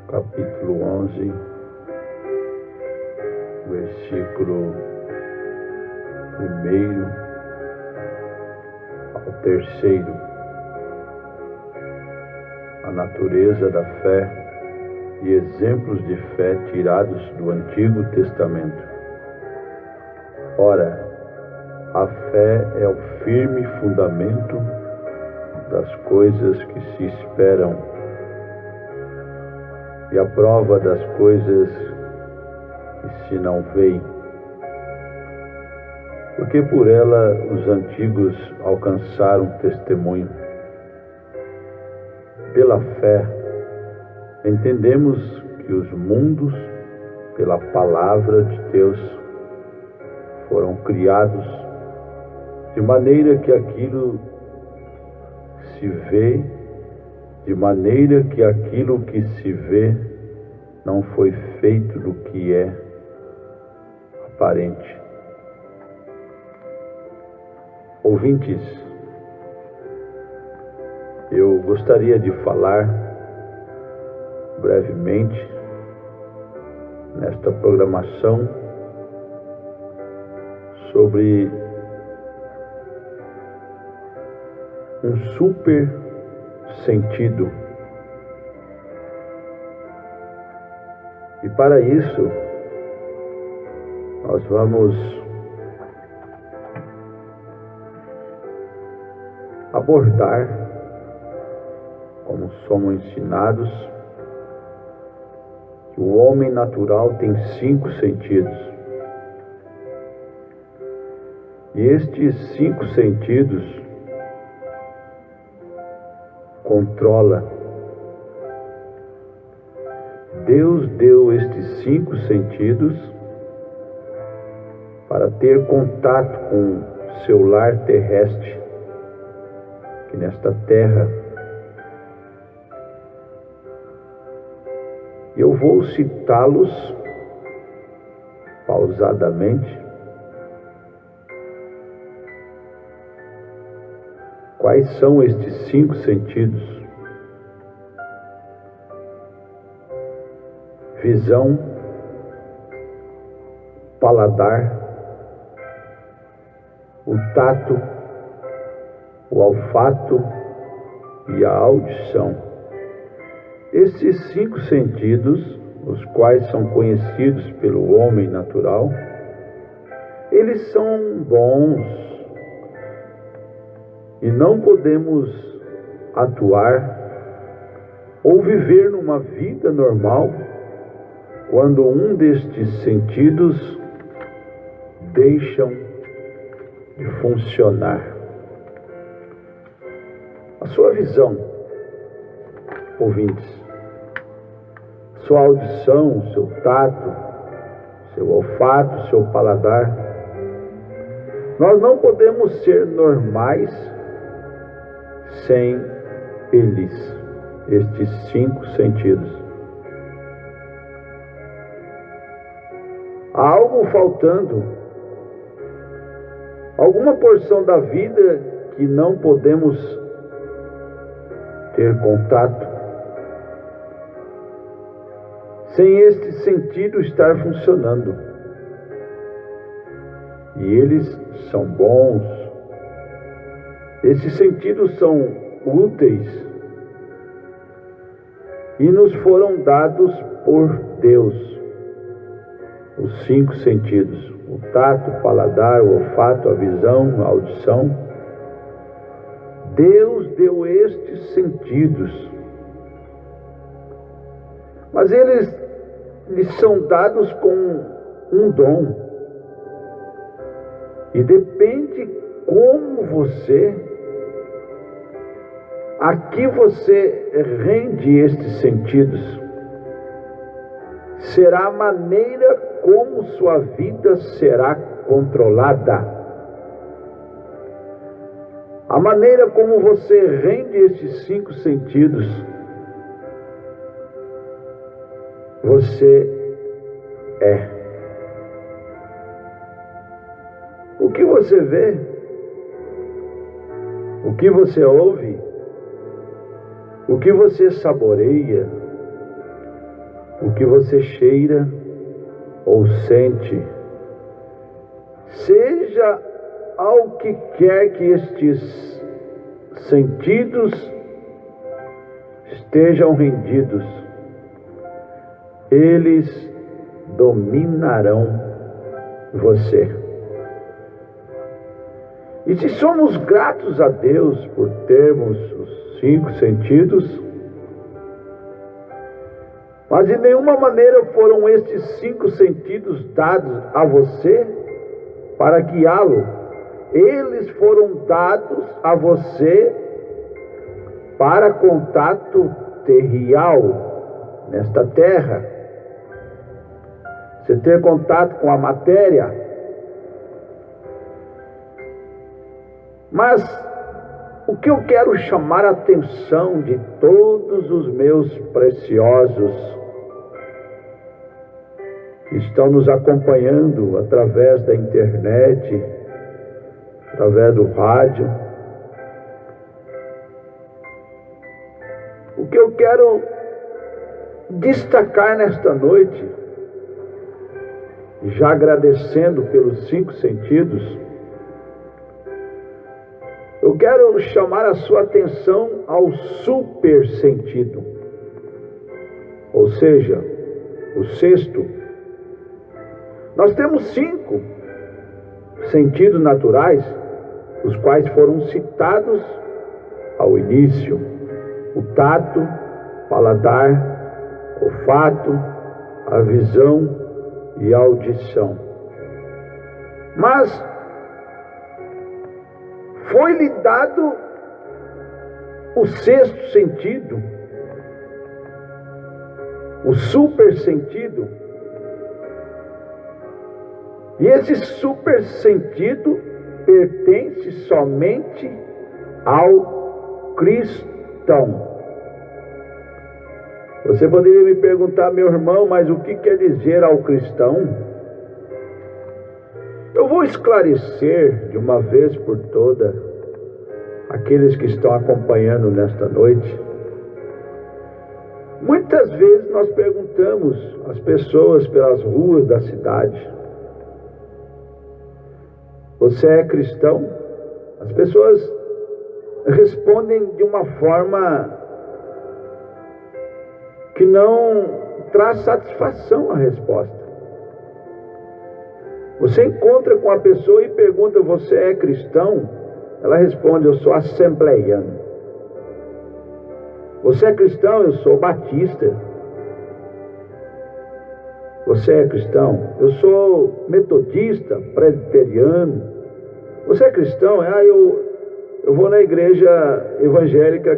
capítulo 11, versículo 1 ao 3, a natureza da fé e exemplos de fé tirados do Antigo Testamento. Ora, a fé é o firme fundamento das coisas que se esperam e a prova das coisas que se não veem, porque por ela os antigos alcançaram testemunho. Pela fé, entendemos que os mundos, pela palavra de Deus, foram criados de maneira que aquilo que se vê não foi feito do que é aparente. Ouvintes, eu gostaria de falar brevemente nesta programação sobre um super sentido. E para isso, nós vamos abordar, como somos ensinados, que o homem natural tem 5 sentidos. E estes 5 sentidos controla. Deus deu estes 5 sentidos para ter contato com seu lar terrestre, que nesta terra. Eu vou citá-los pausadamente. Quais são estes 5 sentidos? Visão, paladar, o tato, o olfato e a audição. Estes 5 sentidos, os quais são conhecidos pelo homem natural, eles são bons e não podemos atuar ou viver numa vida normal quando um destes sentidos deixam de funcionar. A sua visão, ouvintes, sua audição, seu tato, seu olfato, seu paladar, nós não podemos ser normais sem eles, estes 5 sentidos. Há algo faltando, alguma porção da vida que não podemos ter contato, sem este sentido estar funcionando. E eles são bons, esses sentidos são úteis e nos foram dados por Deus. Os 5 sentidos, o tato, o paladar, o olfato, a visão, a audição. Deus deu estes sentidos, mas eles lhes são dados com um dom. E depende como a que você rende estes sentidos, será a maneira como sua vida será controlada. A maneira como você rende estes 5 sentidos, você é. O que você vê, o que você ouve, o que você saboreia, o que você cheira ou sente, seja ao que quer que estes sentidos estejam rendidos, eles dominarão você. E se somos gratos a Deus por termos os 5 sentidos, mas de nenhuma maneira foram estes 5 sentidos dados a você para guiá-lo. Eles foram dados a você para contato terrial nesta terra. Você ter contato com a matéria. Mas o que eu quero chamar a atenção de todos os meus preciosos que estão nos acompanhando através da internet, através do rádio, o que eu quero destacar nesta noite, já agradecendo pelos 5 sentidos, eu quero chamar a sua atenção ao super sentido, ou seja, o 6º. Nós temos 5 sentidos naturais, os quais foram citados ao início: o tato, paladar, olfato, a visão e a audição. Mas foi-lhe dado o 6º sentido, o super sentido. E esse super sentido pertence somente ao cristão. Você poderia me perguntar, meu irmão, mas o que quer dizer ao cristão? Eu vou esclarecer de uma vez por toda aqueles que estão acompanhando nesta noite. Muitas vezes nós perguntamos às pessoas pelas ruas da cidade: você é cristão? As pessoas respondem de uma forma que não traz satisfação à resposta. Você encontra com a pessoa e pergunta: você é cristão? Ela responde: eu sou assembleiano. Você é cristão? Eu sou batista. Você é cristão? Eu sou metodista, presbiteriano. Você é cristão? Eu vou na igreja evangélica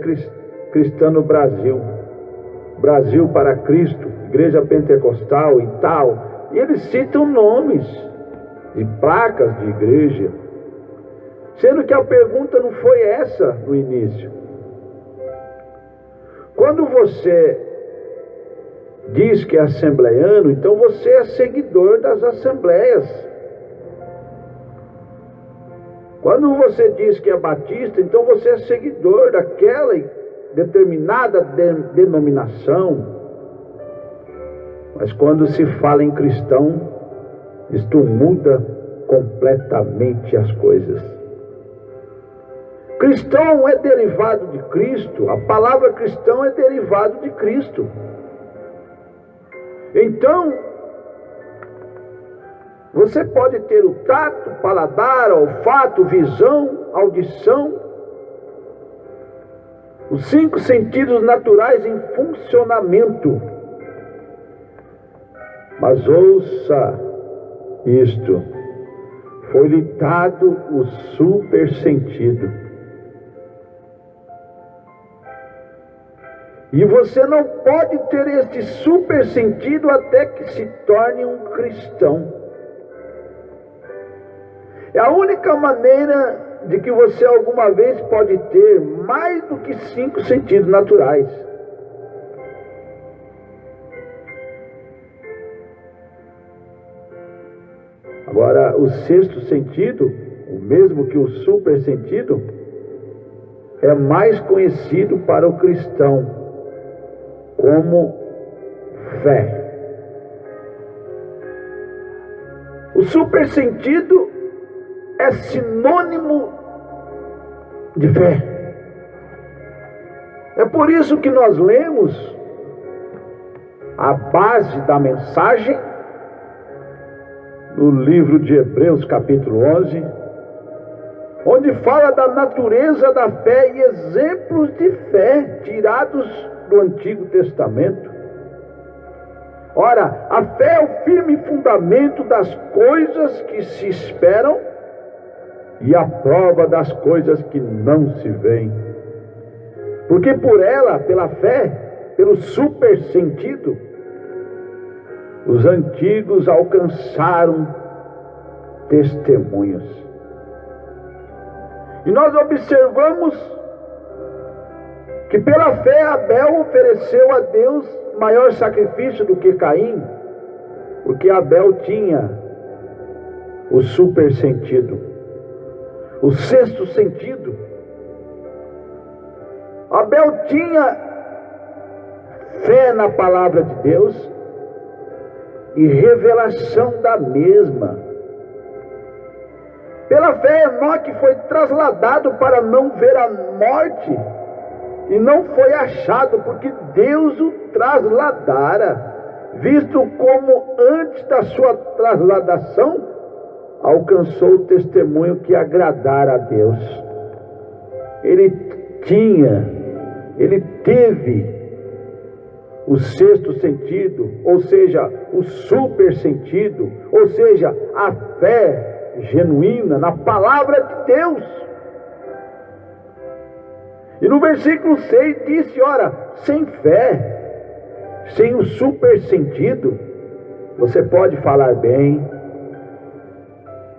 cristã no Brasil. Brasil para Cristo, igreja pentecostal e tal. E eles citam nomes de placas de igreja, sendo que a pergunta não foi essa no início. Quando você diz que é assembleiano, então você é seguidor das assembleias. Quando você diz que é batista, então você é seguidor daquela determinada denominação. Mas quando se fala em cristão, isto muda completamente as coisas. Cristão é derivado de Cristo, a palavra cristão é derivado de Cristo. Então, você pode ter o tato, paladar, olfato, visão, audição, os 5 sentidos naturais em funcionamento. Mas ouça isto: foi-lhe dado o super sentido. E você não pode ter este super sentido até que se torne um cristão. É a única maneira de que você alguma vez pode ter mais do que 5 sentidos naturais. Agora, o 6º sentido, o mesmo que o super sentido, é mais conhecido para o cristão como fé. O supersentido é sinônimo de fé. É por isso que nós lemos a base da mensagem no livro de Hebreus, capítulo 11, onde fala da natureza da fé e exemplos de fé tirados do Antigo Testamento. Ora, a fé é o firme fundamento das coisas que se esperam e a prova das coisas que não se veem. Porque por ela, pela fé, pelo supersentido, os antigos alcançaram testemunhos. E nós observamos que pela fé Abel ofereceu a Deus maior sacrifício do que Caim, porque Abel tinha o supersentido, o sexto sentido. Abel tinha fé na palavra de Deus e revelação da mesma. Pela fé, Enoque foi trasladado para não ver a morte e não foi achado, porque Deus o trasladara, visto como antes da sua trasladação alcançou o testemunho que agradara a Deus. Ele teve o sexto sentido, ou seja, o super sentido, ou seja, a fé genuína na palavra de Deus. E no versículo 6 disse: ora, sem fé, sem o super sentido, você pode falar bem,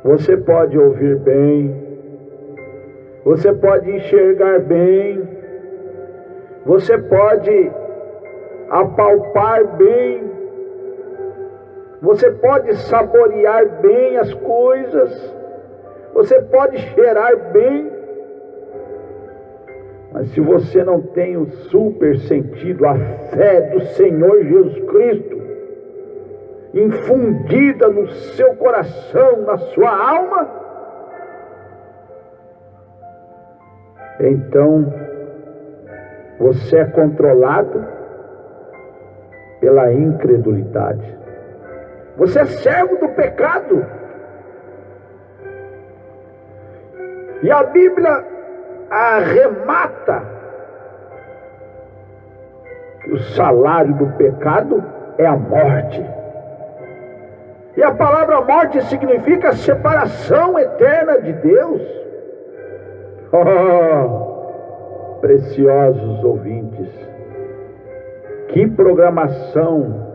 você pode ouvir bem, você pode enxergar bem, você pode apalpar bem, você pode saborear bem as coisas, você pode cheirar bem, mas se você não tem o super sentido, a fé do Senhor Jesus Cristo, infundida no seu coração, na sua alma, então você é controlado pela incredulidade. Você é servo do pecado. E a Bíblia arremata que o salário do pecado é a morte. E a palavra morte significa separação eterna de Deus. Oh, preciosos ouvintes, que programação,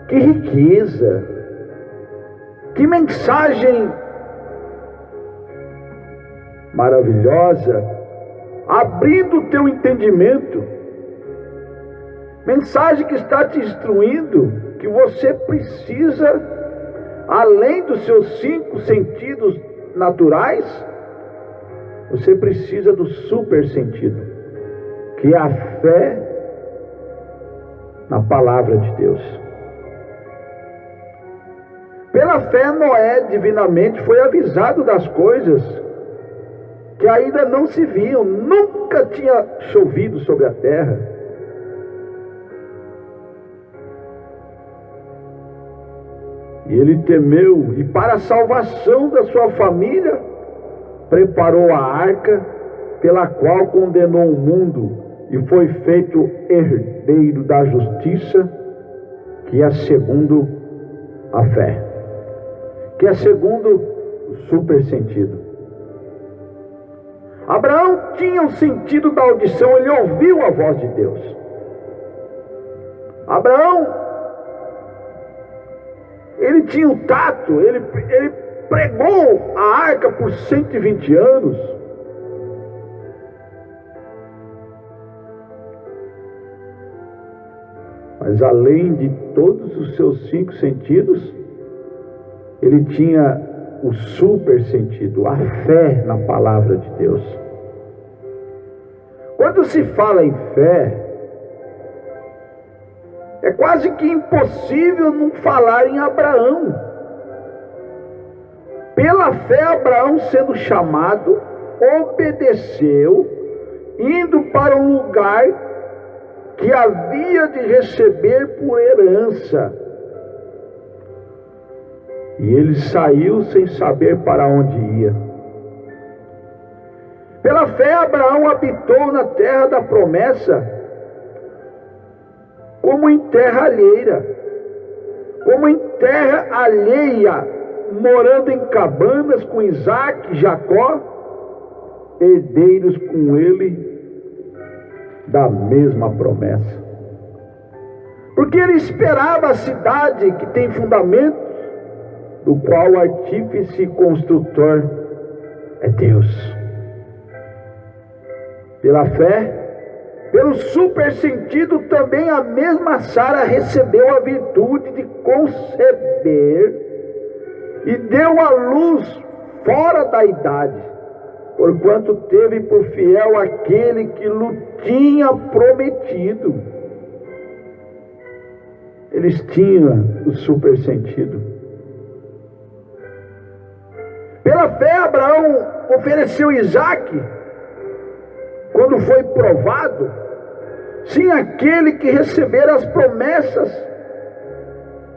que riqueza, que mensagem maravilhosa, abrindo o teu entendimento, mensagem que está te instruindo que você precisa, além dos seus 5 sentidos naturais, você precisa do super sentido, que é a fé na palavra de Deus. Pela fé, Noé divinamente foi avisado das coisas que ainda não se viam, nunca tinha chovido sobre a terra. E ele temeu, e para a salvação da sua família, preparou a arca, pela qual condenou o mundo, e foi feito herdeiro da justiça, que é segundo a fé, que é segundo o super sentido. Abraão tinha o sentido da audição, ele ouviu a voz de Deus. Abraão, ele tinha o tato, ele pregou a arca por 120 anos. Mas além de todos os seus 5 sentidos, ele tinha o super sentido, a fé na palavra de Deus. Quando se fala em fé, É quase que impossível não falar em Abraão. Pela fé, Abraão, sendo chamado, obedeceu, indo para um lugar que havia de receber por herança. E ele saiu sem saber para onde ia. Pela fé, Abraão habitou na terra da promessa, como em terra alheia, morando em cabanas com Isaque e Jacó, herdeiros com ele da mesma promessa. Porque ele esperava a cidade que tem fundamentos, do qual o artífice e construtor é Deus. Pela fé, pelo supersentido, também a mesma Sara recebeu a virtude de conceber e deu à luz fora da idade, porquanto teve por fiel aquele que lhe tinha prometido. Eles tinham o supersentido. Pela fé, Abraão ofereceu Isaque, quando foi provado, sim, aquele que recebera as promessas,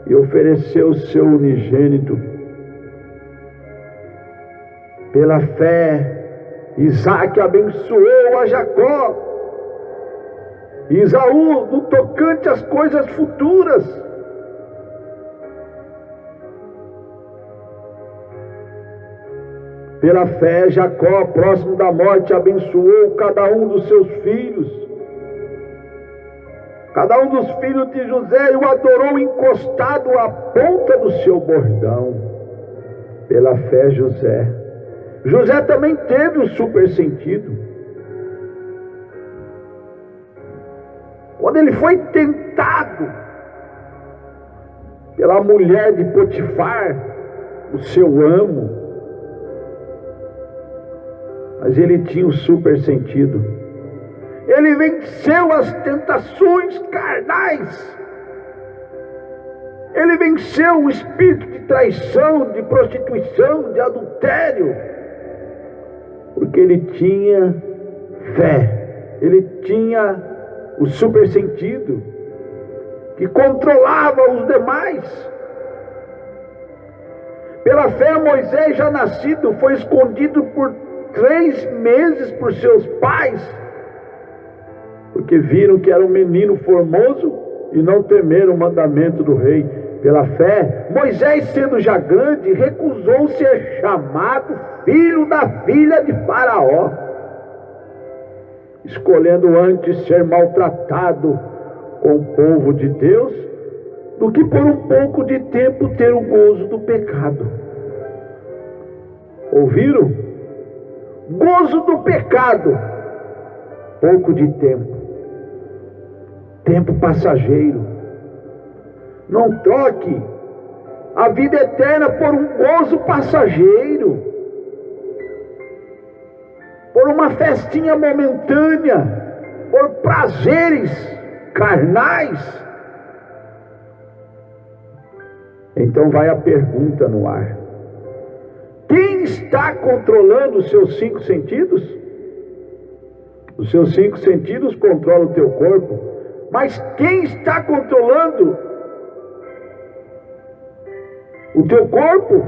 e ofereceu o seu unigênito. Pela fé, Isaque abençoou a Jacó e Esaú no tocante às coisas futuras. Pela fé, Jacó, próximo da morte, abençoou cada um dos seus filhos. Cada um dos filhos de José o adorou encostado à ponta do seu bordão. Pela fé, José também teve o supersentido. Quando ele foi tentado pela mulher de Potifar, o seu amo, mas ele tinha o supersentido. Ele venceu as tentações carnais. Ele venceu o espírito de traição, de prostituição, de adultério, porque ele tinha fé. Ele tinha o supersentido que controlava os demais. Pela fé, Moisés, já nascido, foi escondido por 3 meses por seus pais, porque viram que era um menino formoso e não temeram o mandamento do rei. Pela fé, Moisés, sendo já grande, recusou ser chamado filho da filha de Faraó, escolhendo antes ser maltratado com o povo de Deus, do que por um pouco de tempo ter o gozo do pecado. Ouviram? Gozo do pecado, pouco de tempo, tempo passageiro. Não troque a vida eterna por um gozo passageiro, por uma festinha momentânea, por prazeres carnais. Então vai a pergunta no ar: quem está controlando os seus 5 sentidos? Os seus 5 sentidos controlam o teu corpo, mas quem está controlando o teu corpo?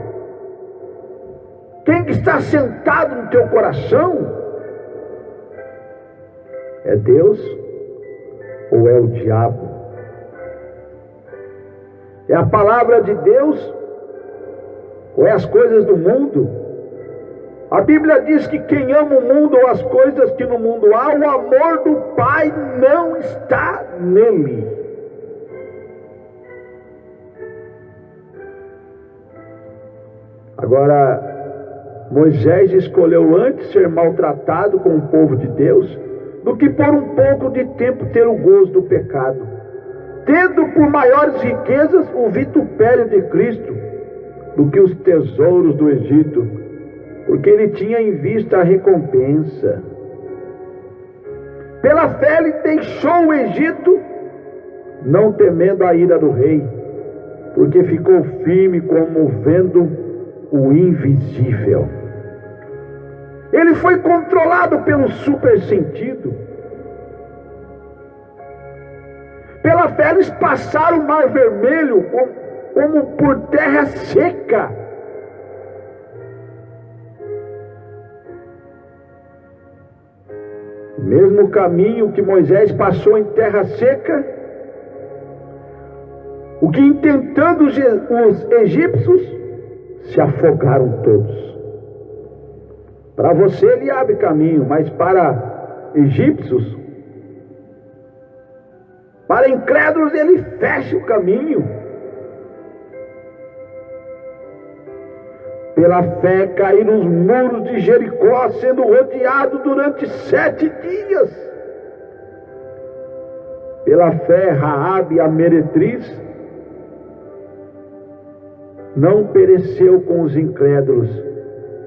Quem está sentado no teu coração? É Deus ou é o diabo? É a palavra de Deus ou é as coisas do mundo? A Bíblia diz que quem ama o mundo ou as coisas que no mundo há, o amor do Pai não está nele. Agora, Moisés escolheu antes ser maltratado com o povo de Deus, do que por um pouco de tempo ter o gozo do pecado, tendo por maiores riquezas o vitupério de Cristo, do que os tesouros do Egito, porque ele tinha em vista a recompensa. Pela fé ele deixou o Egito, não temendo a ira do rei, porque ficou firme como vendo o invisível. Ele foi controlado pelo supersentido. Pela fé eles passaram o mar vermelho como por terra seca. Mesmo caminho que Moisés passou em terra seca, o que intentando os egípcios se afogaram todos. Para você ele abre caminho, mas para egípcios, para incrédulos ele fecha o caminho. Pela fé caíram os muros de Jericó, sendo rodeado durante 7 dias. Pela fé Raabe, a meretriz, não pereceu com os incrédulos,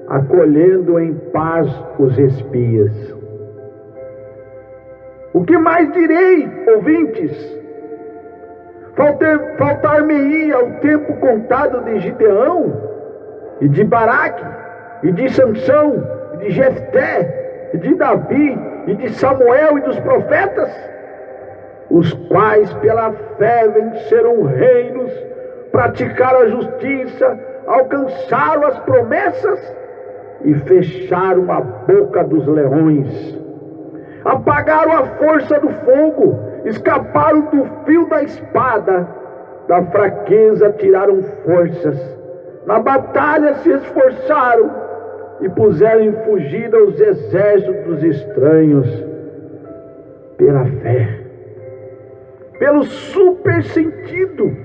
acolhendo em paz os espias. O que mais direi, ouvintes? Faltar-me-ia o tempo contado de Gideão, e de Baraque, e de Sansão, e de Jefté, e de Davi, e de Samuel e dos profetas, os quais pela fé venceram reinos, praticaram a justiça, alcançaram as promessas e fecharam a boca dos leões, apagaram a força do fogo, escaparam do fio da espada, da fraqueza tiraram forças, na batalha se esforçaram e puseram em fugida os exércitos dos estranhos. Pela fé, pelo supersentido.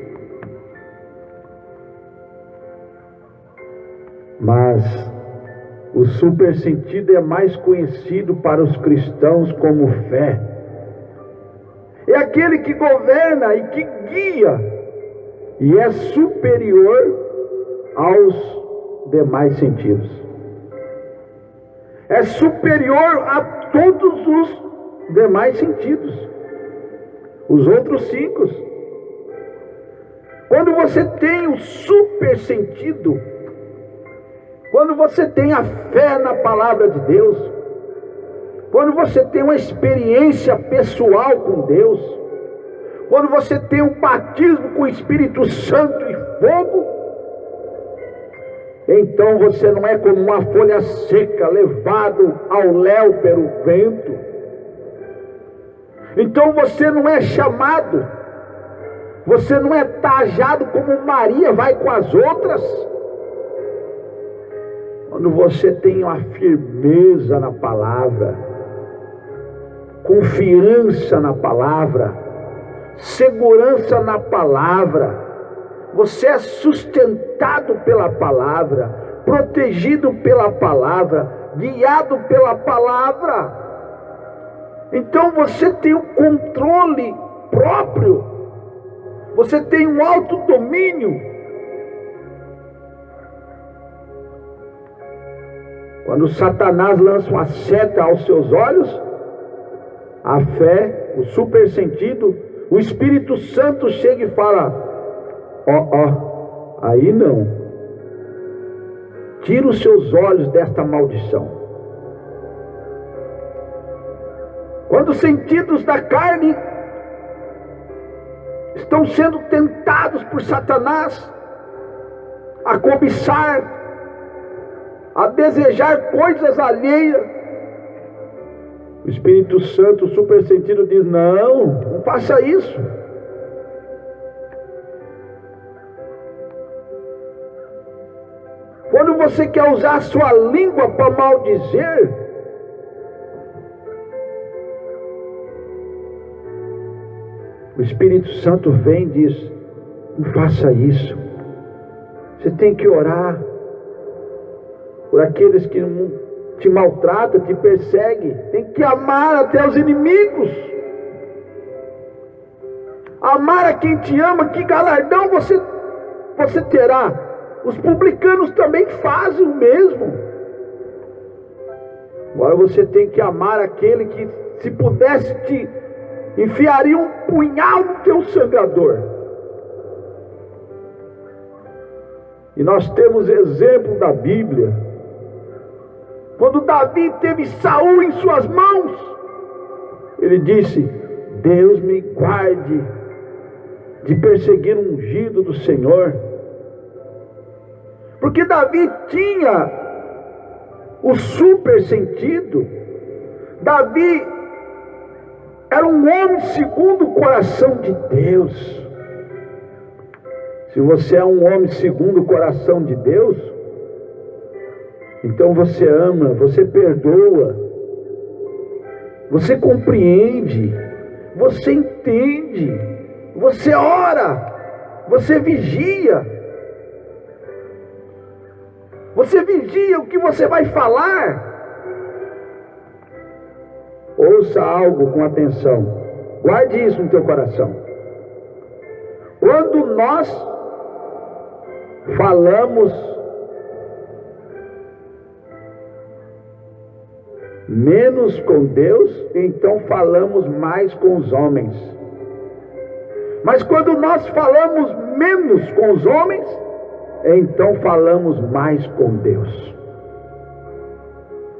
Mas o supersentido é mais conhecido para os cristãos como fé. É aquele que governa e que guia, e é superior aos demais sentidos. É superior a todos os demais sentidos, os outros 5. Quando você tem o supersentido, quando você tem a fé na palavra de Deus, quando você tem uma experiência pessoal com Deus, quando você tem um batismo com o Espírito Santo e fogo, então você não é como uma folha seca levado ao léu pelo vento. Então você não é chamado, você não é tajado como Maria vai com as outras. Quando você tem uma firmeza na palavra, confiança na palavra, segurança na palavra, você é sustentado pela palavra, protegido pela palavra, guiado pela palavra. Então você tem um controle próprio, você tem um autodomínio. Quando Satanás lança uma seta aos seus olhos, a fé, o supersentido, o Espírito Santo chega e fala: aí não, tira os seus olhos desta maldição. Quando os sentidos da carne estão sendo tentados por Satanás a cobiçar, a desejar coisas alheias, o Espírito Santo, o supersentido, diz: não faça isso. Quando você quer usar a sua língua para maldizer, o Espírito Santo vem e diz: não faça isso. Você tem que orar por aqueles que te maltratam, te perseguem. Tem que amar até os inimigos. Amar a quem te ama, que galardão você terá? Os publicanos também fazem o mesmo. Agora você tem que amar aquele que, se pudesse te enfiaria um punhal no teu sangrador. E nós temos exemplo da Bíblia, quando Davi teve Saul em suas mãos, ele disse: Deus me guarde de perseguir um ungido do Senhor. Porque Davi tinha o super sentido. Davi era um homem segundo o coração de Deus. Se você é um homem segundo o coração de Deus, então você ama, você perdoa, você compreende, você entende, você ora, você vigia. Você vigia o que você vai falar. Ouça algo com atenção. Guarde isso no teu coração. Quando nós falamos menos com Deus, então falamos mais com os homens. Mas quando nós falamos menos com os homens, então falamos mais com Deus.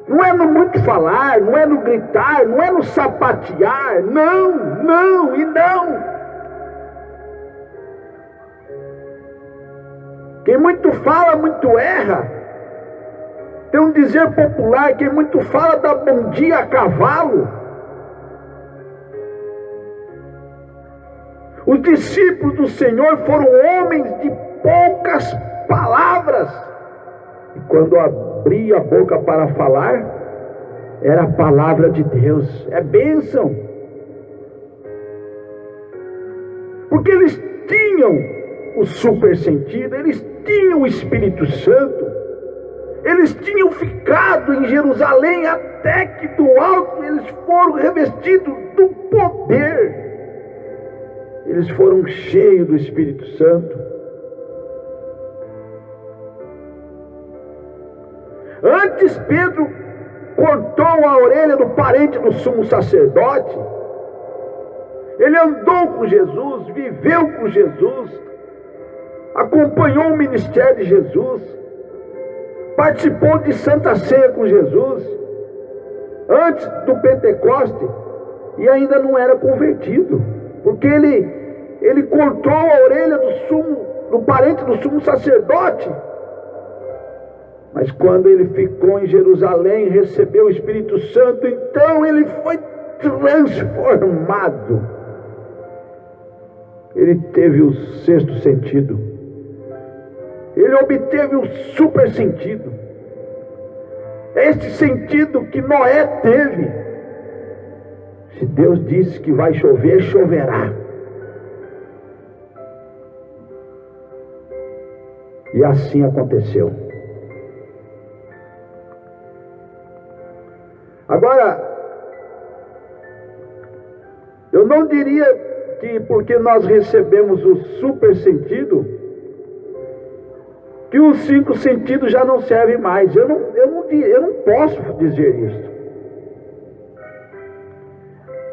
Não é no muito falar, não é no gritar, não é no sapatear, não e não. Quem muito fala, muito erra. Tem um dizer popular: quem muito fala dá bom dia a cavalo. Os discípulos do Senhor foram homens de poucas palavras, e quando abria a boca para falar, era a palavra de Deus. É bênção, porque eles tinham o super sentido, eles tinham o Espírito Santo, eles tinham ficado em Jerusalém até que do alto eles foram revestidos do poder, eles foram cheios do Espírito Santo. Antes Pedro cortou a orelha do parente do sumo sacerdote, ele andou com Jesus, viveu com Jesus, acompanhou o ministério de Jesus, participou de Santa Ceia com Jesus, antes do Pentecoste, e ainda não era convertido, porque ele cortou a orelha do parente do sumo sacerdote. Mas quando ele ficou em Jerusalém, recebeu o Espírito Santo, então ele foi transformado. Ele teve o sexto sentido. Ele obteve o super sentido. É esse sentido que Noé teve. Se Deus disse que vai chover, choverá. E assim aconteceu. Agora, eu não diria que porque nós recebemos o super sentido, que os 5 sentidos já não servem mais. Eu não posso dizer isso.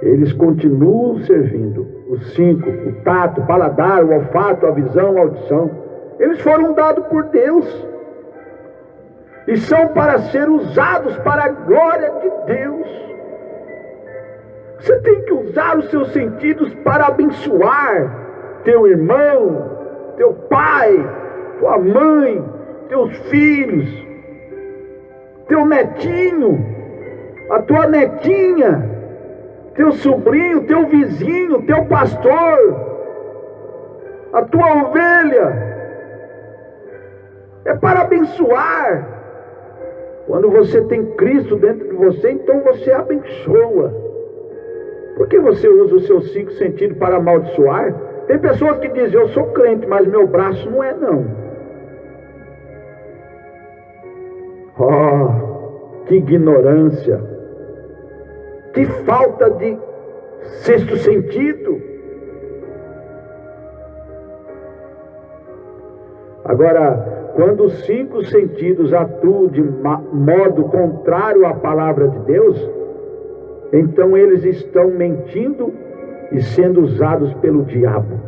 Eles continuam servindo. Os 5, o tato, o paladar, o olfato, a visão, a audição, eles foram dados por Deus. E são para ser usados para a glória de Deus. Você tem que usar os seus sentidos para abençoar teu irmão, teu pai, tua mãe, teus filhos, teu netinho, a tua netinha, teu sobrinho, teu vizinho, teu pastor, a tua ovelha. É para abençoar. Quando você tem Cristo dentro de você, então você abençoa. Por que você usa os seus 5 sentidos para amaldiçoar? Tem pessoas que dizem: eu sou crente, mas meu braço não é não. Oh, que ignorância, que falta de sexto sentido. Agora, quando os 5 sentidos atuam de modo contrário à palavra de Deus, então eles estão mentindo e sendo usados pelo diabo.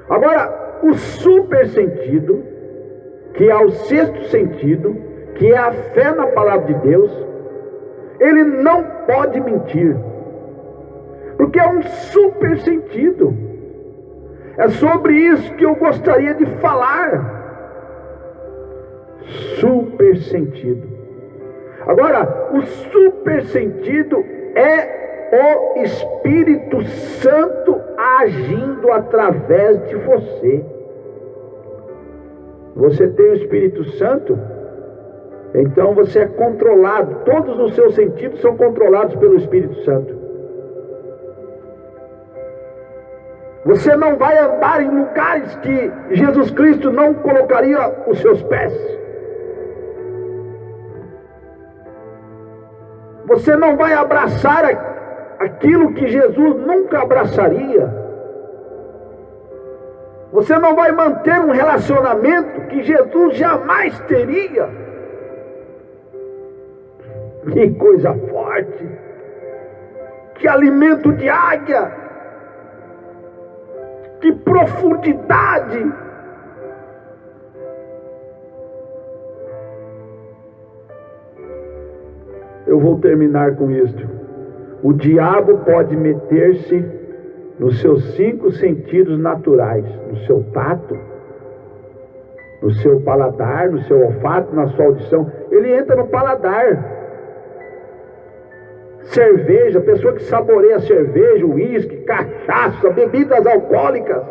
Agora, o super sentido, que é o sexto sentido, que é a fé na palavra de Deus, ele não pode mentir, porque é um super sentido. É sobre isso que eu gostaria de falar. Super sentido. Agora, o super sentido é o Espírito Santo agindo através de você. Você tem o Espírito Santo, então você é controlado. Todos os seus sentidos são controlados pelo Espírito Santo. Você não vai andar em lugares que Jesus Cristo não colocaria os seus pés. Você não vai abraçar aquilo que Jesus nunca abraçaria. Você não vai manter um relacionamento que Jesus jamais teria. Que coisa forte! Que alimento de águia! Que profundidade! Eu vou terminar com isto. O diabo pode meter-se nos seus 5 sentidos naturais, no seu tato, no seu paladar, no seu olfato, na sua audição. Ele entra no paladar. Cerveja, pessoa que saboreia cerveja, uísque, cachaça, bebidas alcoólicas.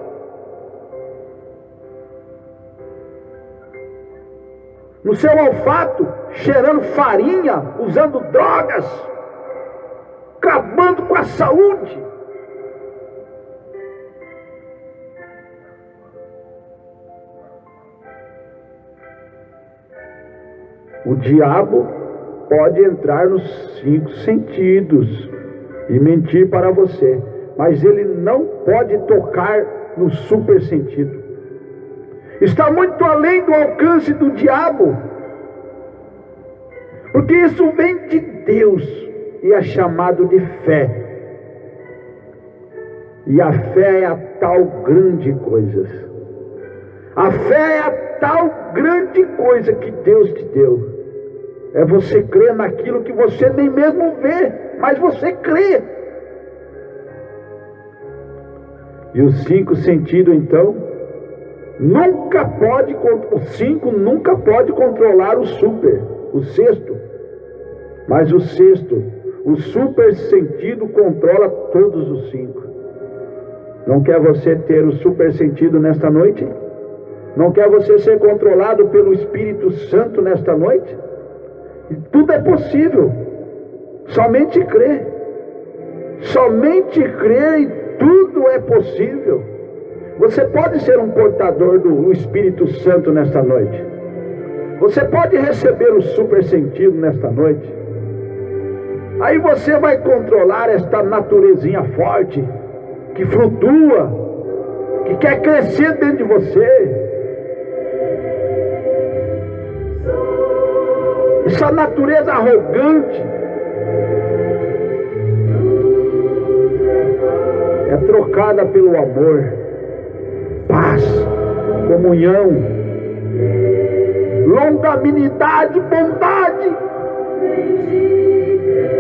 No seu olfato, cheirando farinha, usando drogas, acabando com a saúde. O diabo pode entrar nos 5 sentidos e mentir para você, mas ele não pode tocar no super sentido. Está muito além do alcance do diabo, porque isso vem de Deus e é chamado de fé. E a fé é a tal grande coisa. A fé é a tal grande coisa que Deus te deu. É você crer naquilo que você nem mesmo vê, mas você crê. E os 5 sentidos, então, os 5 nunca pode controlar o super, o sexto. Mas o sexto, o super sentido, controla todos os 5. Não quer você ter o super sentido nesta noite? Não quer você ser controlado pelo Espírito Santo nesta noite? E tudo é possível. Somente crer. Somente crer e tudo é possível. Você pode ser um portador do Espírito Santo nesta noite. Você pode receber o super sentido nesta noite. Aí você vai controlar esta naturezinha forte, que flutua, que quer crescer dentro de você. Essa natureza arrogante é trocada pelo amor, paz, comunhão, longanimidade, bondade.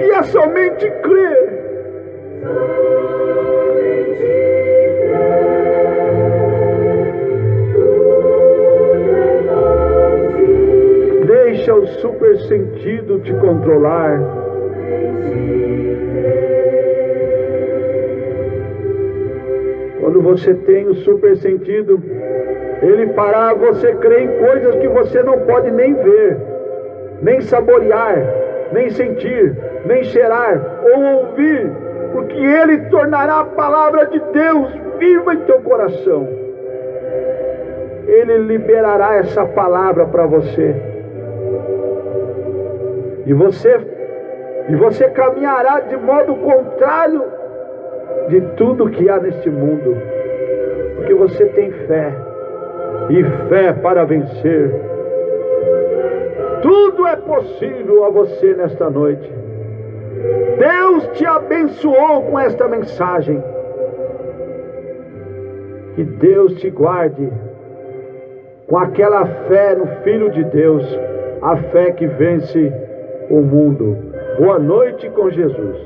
E é somente crer. Deixa o super sentido te controlar. Quando você tem o super sentido, ele fará você crer em coisas que você não pode nem ver, nem saborear, nem sentir, nem cheirar ou ouvir, porque ele tornará a palavra de Deus viva em teu coração. Ele liberará essa palavra para você. E você caminhará de modo contrário de tudo que há neste mundo, porque você tem fé, e fé para vencer. Tudo é possível a você nesta noite. Deus te abençoou com esta mensagem. Que Deus te guarde com aquela fé no Filho de Deus, a fé que vence o mundo. Boa noite com Jesus.